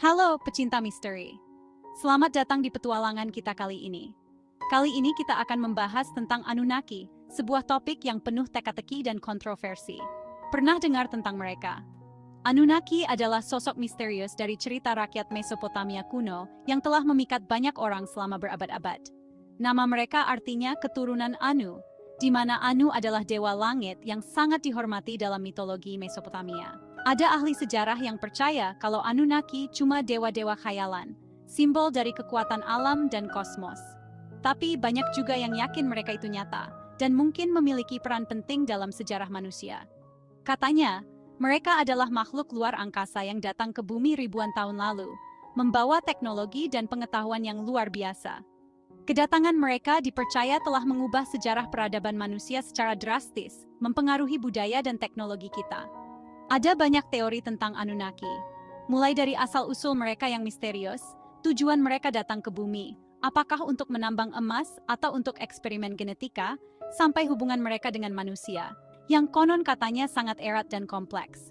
Halo pecinta misteri. Selamat datang di petualangan kita kali ini. Kali ini kita akan membahas tentang Anunnaki, sebuah topik yang penuh teka-teki dan kontroversi. Pernah dengar tentang mereka? Anunnaki adalah sosok misterius dari cerita rakyat Mesopotamia kuno yang telah memikat banyak orang selama berabad-abad. Nama mereka artinya keturunan Anu, di mana Anu adalah dewa langit yang sangat dihormati dalam mitologi Mesopotamia. Ada ahli sejarah yang percaya kalau Anunnaki cuma dewa-dewa khayalan, simbol dari kekuatan alam dan kosmos. Tapi banyak juga yang yakin mereka itu nyata, dan mungkin memiliki peran penting dalam sejarah manusia. Katanya, mereka adalah makhluk luar angkasa yang datang ke bumi ribuan tahun lalu, membawa teknologi dan pengetahuan yang luar biasa. Kedatangan mereka dipercaya telah mengubah sejarah peradaban manusia secara drastis, mempengaruhi budaya dan teknologi kita. Ada banyak teori tentang Anunnaki, mulai dari asal-usul mereka yang misterius, tujuan mereka datang ke bumi, apakah untuk menambang emas atau untuk eksperimen genetika, sampai hubungan mereka dengan manusia, yang konon katanya sangat erat dan kompleks.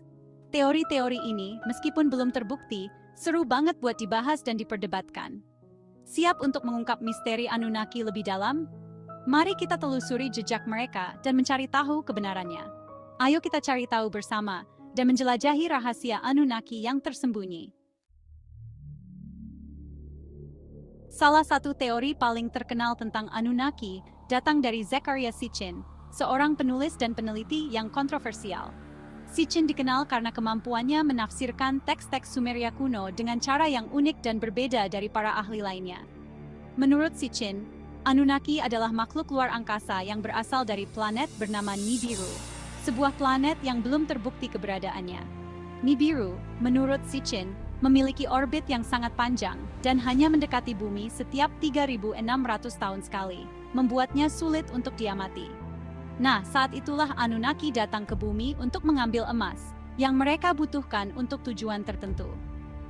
Teori-teori ini, meskipun belum terbukti, seru banget buat dibahas dan diperdebatkan. Siap untuk mengungkap misteri Anunnaki lebih dalam? Mari kita telusuri jejak mereka dan mencari tahu kebenarannya. Ayo kita cari tahu bersama dan menjelajahi rahasia Anunnaki yang tersembunyi. Salah satu teori paling terkenal tentang Anunnaki datang dari Zecharia Sitchin, seorang penulis dan peneliti yang kontroversial. Sitchin dikenal karena kemampuannya menafsirkan teks-teks Sumeria kuno dengan cara yang unik dan berbeda dari para ahli lainnya. Menurut Sitchin, Anunnaki adalah makhluk luar angkasa yang berasal dari planet bernama Nibiru, sebuah planet yang belum terbukti keberadaannya. Nibiru, menurut Sitchin, memiliki orbit yang sangat panjang dan hanya mendekati bumi setiap 3.600 tahun sekali, membuatnya sulit untuk diamati. Nah, saat itulah Anunnaki datang ke bumi untuk mengambil emas, yang mereka butuhkan untuk tujuan tertentu.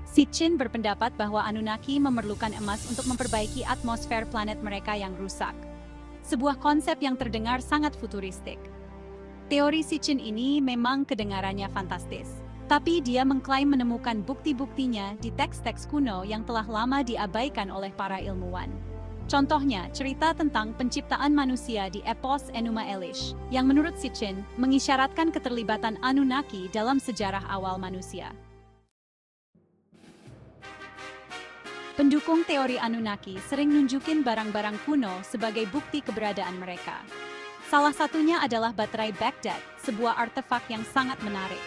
Sitchin berpendapat bahwa Anunnaki memerlukan emas untuk memperbaiki atmosfer planet mereka yang rusak. Sebuah konsep yang terdengar sangat futuristik. Teori Sitchin ini memang kedengarannya fantastis, tapi dia mengklaim menemukan bukti-buktinya di teks-teks kuno yang telah lama diabaikan oleh para ilmuwan. Contohnya, cerita tentang penciptaan manusia di epos Enuma Elish, yang menurut Sitchin mengisyaratkan keterlibatan Anunnaki dalam sejarah awal manusia. Pendukung teori Anunnaki sering nunjukin barang-barang kuno sebagai bukti keberadaan mereka. Salah satunya adalah baterai Baghdad, sebuah artefak yang sangat menarik.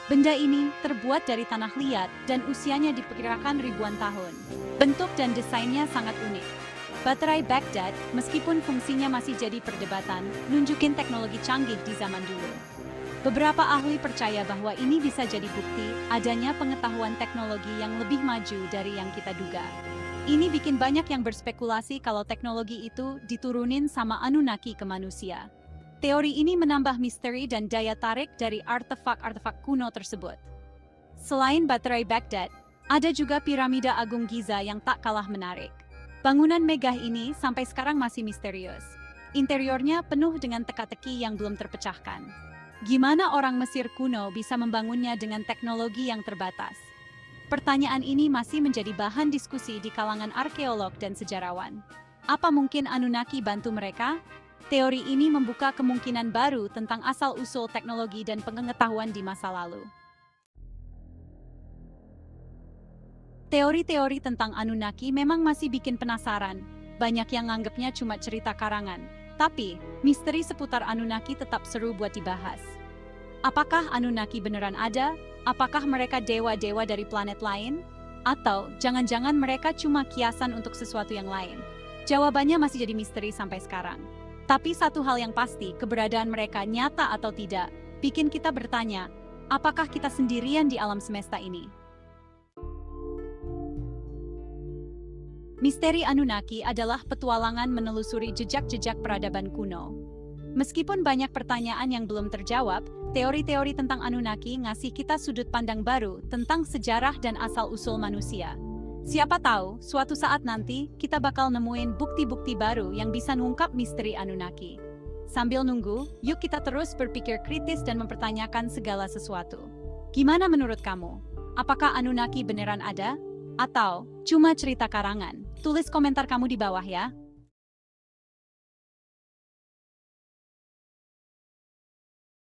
Benda ini terbuat dari tanah liat dan usianya diperkirakan ribuan tahun. Bentuk dan desainnya sangat unik. Baterai Baghdad, meskipun fungsinya masih jadi perdebatan, nunjukin teknologi canggih di zaman dulu. Beberapa ahli percaya bahwa ini bisa jadi bukti adanya pengetahuan teknologi yang lebih maju dari yang kita duga. Ini bikin banyak yang berspekulasi kalau teknologi itu diturunin sama Anunnaki ke manusia. Teori ini menambah misteri dan daya tarik dari artefak-artefak kuno tersebut. Selain baterai Baghdad, ada juga piramida Agung Giza yang tak kalah menarik. Bangunan megah ini sampai sekarang masih misterius. Interiornya penuh dengan teka-teki yang belum terpecahkan. Gimana orang Mesir kuno bisa membangunnya dengan teknologi yang terbatas? Pertanyaan ini masih menjadi bahan diskusi di kalangan arkeolog dan sejarawan. Apa mungkin Anunnaki bantu mereka? Teori ini membuka kemungkinan baru tentang asal-usul teknologi dan pengetahuan di masa lalu. Teori-teori tentang Anunnaki memang masih bikin penasaran. Banyak yang nganggepnya cuma cerita karangan. Tapi, misteri seputar Anunnaki tetap seru buat dibahas. Apakah Anunnaki beneran ada? Apakah mereka dewa-dewa dari planet lain? Atau jangan-jangan mereka cuma kiasan untuk sesuatu yang lain? Jawabannya masih jadi misteri sampai sekarang. Tapi satu hal yang pasti, keberadaan mereka nyata atau tidak, bikin kita bertanya, apakah kita sendirian di alam semesta ini? Misteri Anunnaki adalah petualangan menelusuri jejak-jejak peradaban kuno. Meskipun banyak pertanyaan yang belum terjawab, teori-teori tentang Anunnaki ngasih kita sudut pandang baru tentang sejarah dan asal-usul manusia. Siapa tahu, suatu saat nanti kita bakal nemuin bukti-bukti baru yang bisa mengungkap misteri Anunnaki. Sambil nunggu, yuk kita terus berpikir kritis dan mempertanyakan segala sesuatu. Gimana menurut kamu? Apakah Anunnaki beneran ada? Atau cuma cerita karangan? Tulis komentar kamu di bawah ya.